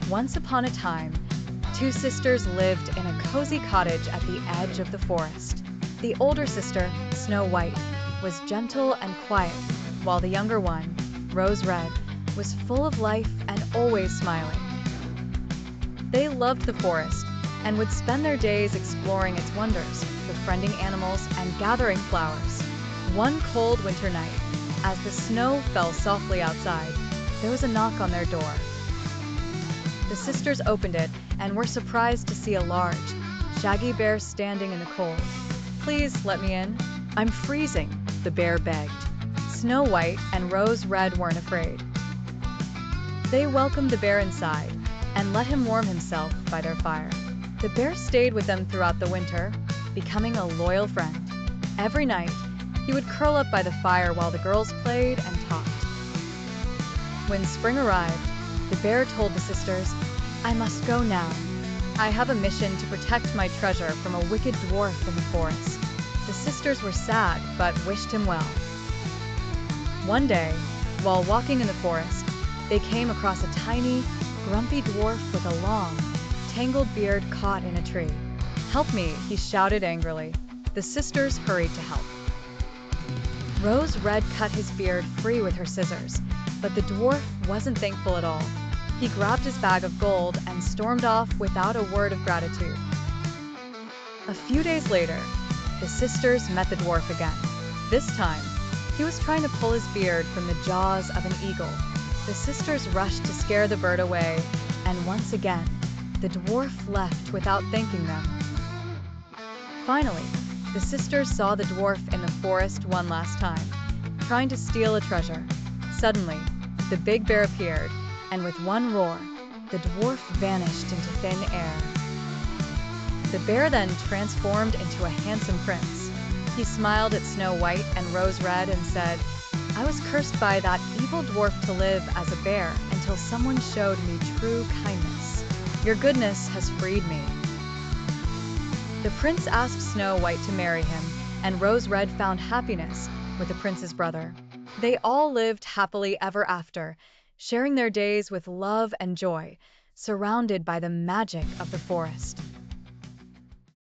Once upon a time, two sisters lived in a cozy cottage at the edge of the forest. The older sister, Snow White, was gentle and quiet, while the younger one, Rose Red, was full of life and always smiling. They loved the forest and would spend their days exploring its wonders, befriending animals and gathering flowers. One cold winter night, as the snow fell softly outside, there was a knock on their door. The sisters opened it and were surprised to see a large, shaggy bear standing in the cold. "Please let me in. I'm freezing," the bear begged. Snow White and Rose Red weren't afraid. They welcomed the bear inside and let him warm himself by their fire. The bear stayed with them throughout the winter, becoming a loyal friend. Every night, he would curl up by the fire while the girls played and talked. When spring arrived, the bear told the sisters, "I must go now. I have a mission to protect my treasure from a wicked dwarf in the forest." The sisters were sad, but wished him well. One day, while walking in the forest, they came across a tiny, grumpy dwarf with a long, tangled beard caught in a tree. "Help me," he shouted angrily. The sisters hurried to help. Rose Red cut his beard free with her scissors, but the dwarf wasn't thankful at all. He grabbed his bag of gold and stormed off without a word of gratitude. A few days later, the sisters met the dwarf again. This time, he was trying to pull his beard from the jaws of an eagle. The sisters rushed to scare the bird away, and once again, the dwarf left without thanking them. Finally, the sisters saw the dwarf in the forest one last time, trying to steal a treasure. Suddenly, the big bear appeared, and with one roar, the dwarf vanished into thin air. The bear then transformed into a handsome prince. He smiled at Snow White and Rose Red and said, "I was cursed by that evil dwarf to live as a bear until someone showed me true kindness. Your goodness has freed me." The prince asked Snow White to marry him, and Rose Red found happiness with the prince's brother. They all lived happily ever after, sharing their days with love and joy, surrounded by the magic of the forest.